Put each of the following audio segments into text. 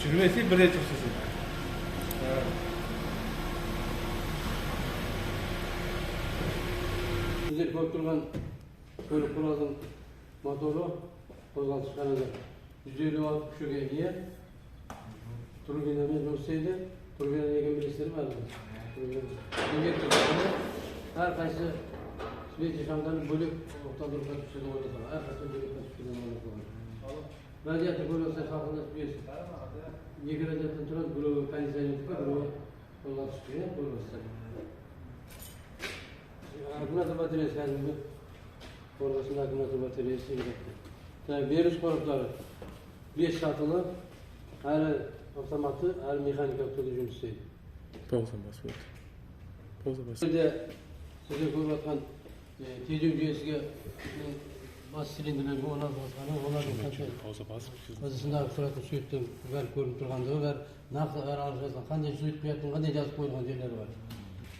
Sürmesi bir de çıksın. Bizler koyup turgan kölük kuralın motoru kozgaltış kanada 156 küşüge ие. Turbinamen olsaydı, turbinadan egen bilgisleri var mı? Her kaysı sürekli şamdanın bölük oktandırıkta düşürden oynatalım. Her kaysı bölükten düşürden oynatalım. Radyatör böyle olsa kalkında tutuyorsun. Yeki radyatörden turan bölü kandisayını tutuyor, bölü ondan tutuyor, bölü olsa. Akımlatı bataryası kendimi. Orasında akımlatı bataryası girekti. Tabi virüs korupları 5 şatılı, her otomatı, her mekanik akıllı cümlesiydi. Pauza bas. Pauza bas. Bir de size koyulatkan tecrübe üyesiga bas silindirleri ona baskanı, ona baskanı. Pauza bas. Bazısında suratı suyuttum, ver görüp turgandığı, ver naklı, ver arızasından, kanday suyut kuyatın, kanday yazıp koyduğun yerleri var.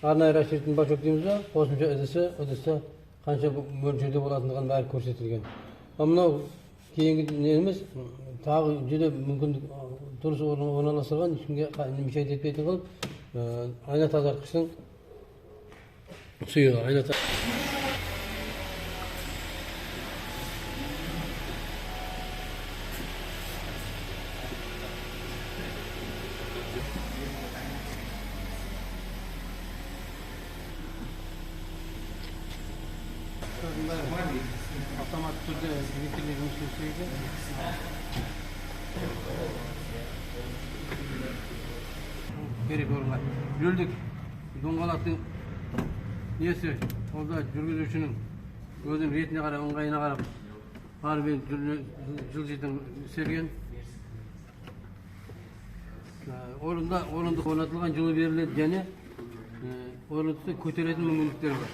Arnay raşirtin baş öktüğümüzde, kosumca ödese kança mölçerde bolatындığın bari körsetilgen. Ama keyingi neyimiz, tağı juda mümkün durus ornalaştırgan, içinge bir şey etpeytin kılıp, ayna tazartkıçın suyu, ayna otomatik türde elektrikli çalışıyordu. Gerek olmaz. Güldük. Dongalatın niyesi orada жүргүзүүчүнүн өзүнүн ретине карап, ыңгайына карап, ар бир жылжыйтын серген. Орунда орнотулган жылуу берилет жана орнотса көтөрөтүн мүмкүнлүктөр бар.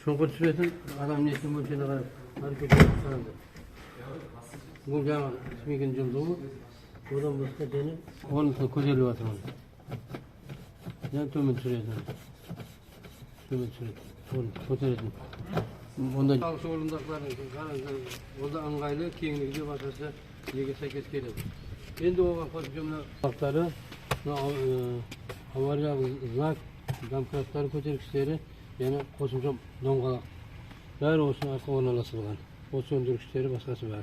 Şonkır sürüyorsun, adam neyse mülküne kadar hareket ediyor. Bu cama ismikin cıldığı, oradan başka deni, onun için köşeli var. Yani tümün sürüyorsun. Tümün sürüyorsun. Onu köşeliyorsun. Onda sağlıklı orundakların, orada ıngaylı, keyinli gidiyor, başkası yege sekez geliyor. Şimdi o pozisyonlar bakları, havarya, znak, damkratları köşelikçileri, yani qo'shimcha do'ng'aloq bari o'sha orqa o'rnalashtirilgan. O't söndürgüçleri başkası var.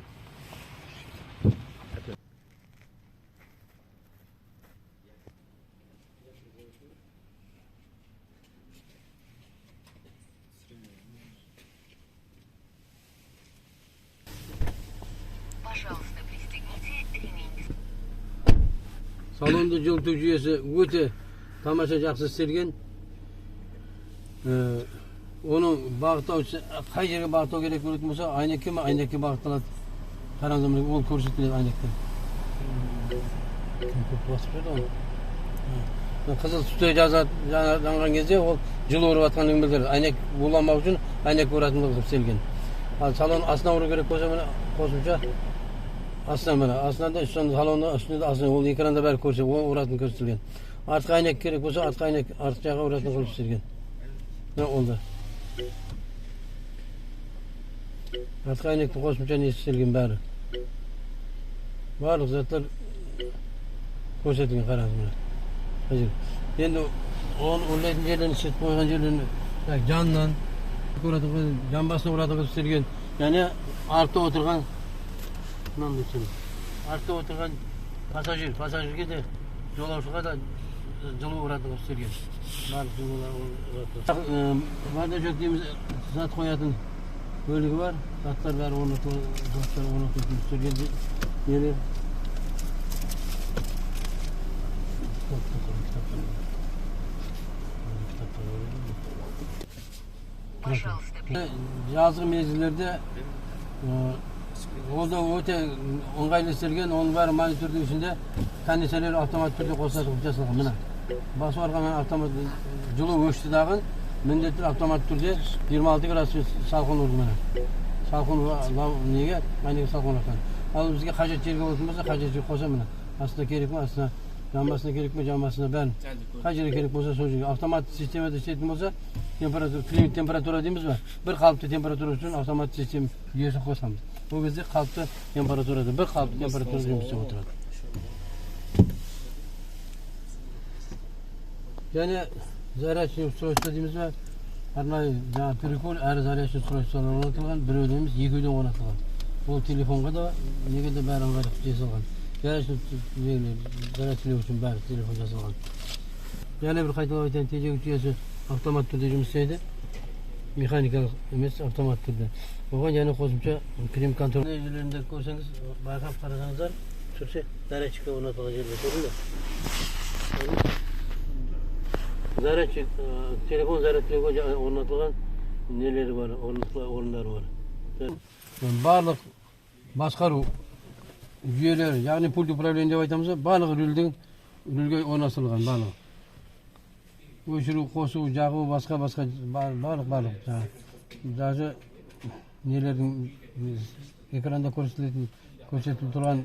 Пожалуйста, пристегните ремень. Salonda жылытуу жүйөсү өтө тамаша жакшы істелген. Onu bağıtlaşı, kay yere bağıtlağı gerek olursa aynaki mi? Aynaki bağıtlağı karanlık ol korsetilir aynaki. Kızıl tutuyor yangan gece o жылы uğrup atkanlığını bildirir. Aynak bulanmak için aynak uğratımlık selgen. Salon aslına uğru gerek olsa koşunca aslında da salonda üstünde aslında o ekranda beri koşuyor, o uğratını gösterilgen. Artık aynak gerek olsa artık aynak artık yağa uğratını gösterilgen. Ne oldu? Artık aynı koşmuşa ne isterilgen bari. Varlık zatlar koşetin karanlığına. Hacı. Şimdi onun yerlerini işit koygan yerlerini canla can basına uğradığı isterilgen. Yani artta oturgan artta oturgan pasajir de jolawçuga da жылуу уратып істелген. Барлық жылуулар уратып. Барда жүктейміз зат қоятын бөлігі бар. Заттар бәрі орнатылып істелген нелер. Жазғы мезгілдерде ол да өте ыңғайлы істелген. Оның бәрі монитордың ішінде кондиционер автомат түрде қосылып жасалған. Мына bası arkadan avtomat жылуу өштү дагы міндетті автомат түрде 26 градус салқын ұрды мына. Салқын неге? Айнеге салқын ұрған. Ал бізге қажет жерге болсын болса, қажет жерге қоса мына. Астына керек ме? Астына жамбасына керек ме? Жамбасына бәрін. Қай жерге керек болса сол жерге. Автомат системада істейтін болса, климат температура дейміз ба? Bir қалыпты температура үшін автомат система жүйесін қосамыз. Ол кезде қалыпты температурада, bir қалыпты температура жұмыс істеп отырады. Және зарядный устройство дейміз бе, арнайы жаңа прикол, әрі зарядный устройстволар орнатылған, біреуден емес, екеуден орнатылған. Ол телефонға да, неге де бәрі ыңғайлы жасалған. Зарядтілеу үшін бәрі телефон жасалған. Және бір қайталап айтайын, тежегіш жүйесі автомат түрде жұмыс істейді. Механикалық емес, автомат түрде. Оған және қосымша крем контроль. Жерлерінде көрсеңіз, байқап қарасаңыздар, түрсе зарядчикке орнатылған жерде көрдіңіз. Зарядчик, телефон зарядтілеуге орнатылған нелері бар, орындары бар. Барлық басқару жүйелері, яғни пульт управление деп айтамыз, барлық рөлге орнатылған, барлық. Өшіру, қосу, жағу, басқа барлық. Даже нелердің экранда көрсетіліп тұрған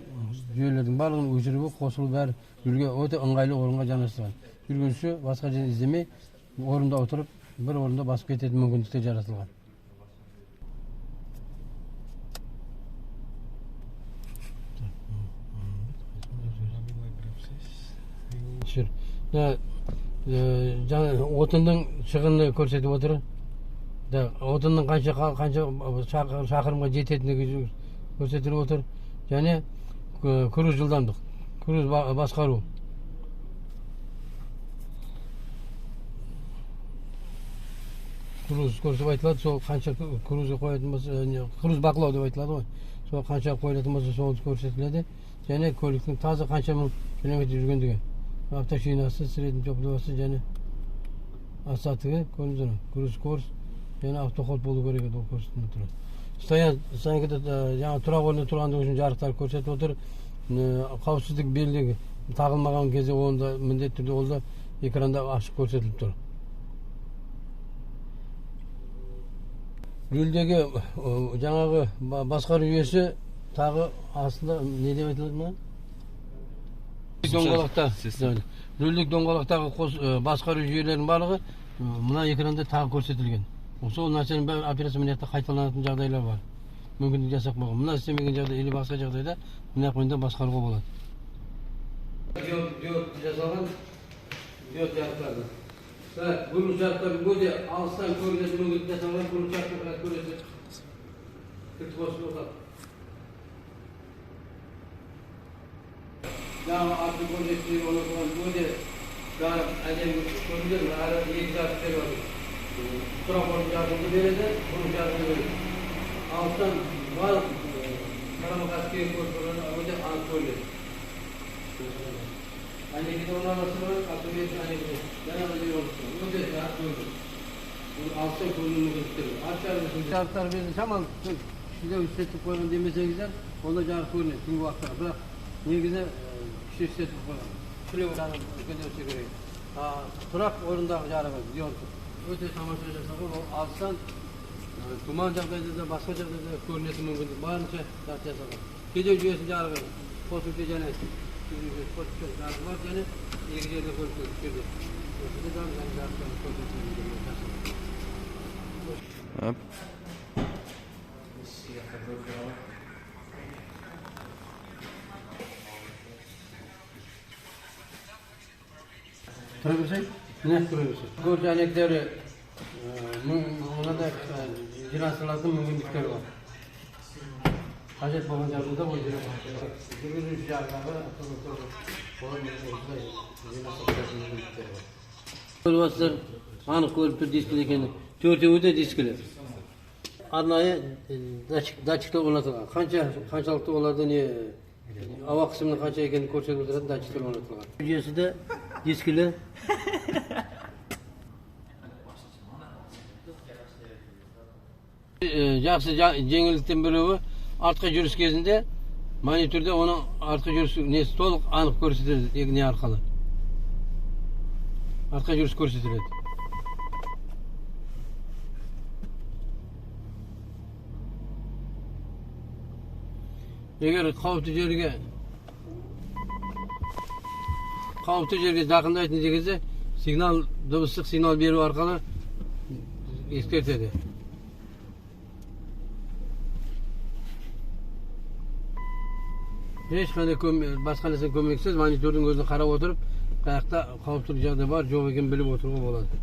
жүйелердің барлығын өшіру, қосылу бәрі рөлге өте ыңғайлы орынға жанастырған. Жүргінші басқа жерде іздемей, орында отырып, бір орында басып кететін мүмкіндіктер жаратылған. Отындың шығынны көрсетіп отыр. Отындың қанша шақырымға жететіндігі көрсетіліп отыр. Және күріз жылдамдық, күріз басқару. Күріз көрсетіп айтылады, сол қанша күрізге қоятын болса, күріз бақылау деп айтылады ғой. Сол қанша қойылатын болса, сол көрсетіледі. Және көліктің таза қанша мың километр жүргендігі. Автошинасы, средний топловасы және асатығы көрінді. Күріз қорс және автоход болу керек еді, ол көрсетіліп тұрады. Стоянкада жаңа тұрақ орнында тұрғандығы үшін жарықтар көрсетіп отыр. Қауіпсіздік белгі тағылмаған кезде онда міндетті түрде ол да экранда ашық көрсетіліп тұр. Рөлдегі жаңағы басқару жүйесі тағы астында не деп айтылады ма? Рөлдік доңғалақтағы басқару жүйелерінің барлығы мына экранда тағы көрсетілген. Сол нәрсенің бәрі операция мына жақта қайталанатын жағдайлар бар. Мүмкіндік жасап қойған. Мына істемеген жағдай или басқа жағдайда мына қойында басқаруға болады. Диод жасалған, диод жарықтарды. Бұл жарықтар өте алыстан көрінетін мүмкіндік жасалған, бұл жарықтар көрінетін кілт қосып отырады. Жаңағы артын көрінетін орнатылған өте жарық әдемі көрінген, әрі екі жарықтар бар. Тұрақ орын жарығын береді, бұл жарығын береді. Алыстан барлық қарама-қарсы көрінген өте анық көрінеді. Әнекеде орналастырылған, автомобиль әнекеде жаңағы жер орналастырылған. Өте жарық көрінеді. Бұл алыстан көріну мүмкіндіктері. Жарықтар берді, шамалы ішінде үстетіп қойған демесеңіздер, онда жарық көрінеді түнгі уақытта. Бірақ негізі кіші үстетіп қойған. Шілеу жарығы көтерсе керек. Тұрақ орындағы жарығы диодты. Өте тамаша жасалған, ол алыстан тұман жағдайда да басқа жағдайда көрінетін мүмкіндік барынша жасалған. Тежеу жүйесінің жарығы қосымша және жарығы бар және екі жерде көрсетіледі. Осыда жарықтарын көрсетіледі. Тұра берсең? Міне тұра берсең. Көрші әнектері мынандай жинастырылатын мүмкіндіктері бар. Қажет болған жағдайда ол жүргізуші жағдағы мүмкіндіктері бар. Көріп анық көріп тұр дискілі екені. Төртеуі де дискілі. Арнайы датчиктер орнатылған. Қаншалықты оларды не ауа қысымының қанша екенін көрсетіп отыратын датчиктер орнатылған. Жүйесі де дискілі. Жақсы жеңілдіктен біреуі артқы жүріс кезінде мониторда оның артқы жүріс несі толық анық көрсетіледі не арқылы. Артқы жүріс көрсетіледі. Егер қауіпті жерге жақындайтын кезде дыбыстық сигнал беру арқылы ескертеді. Ешқандай басқа нәрсе көмексіз монитордың өзіне қарап отырып Qayakta qavupsizlik jag'day bor, yo'q ekan bilib o'tirib bo'ladi.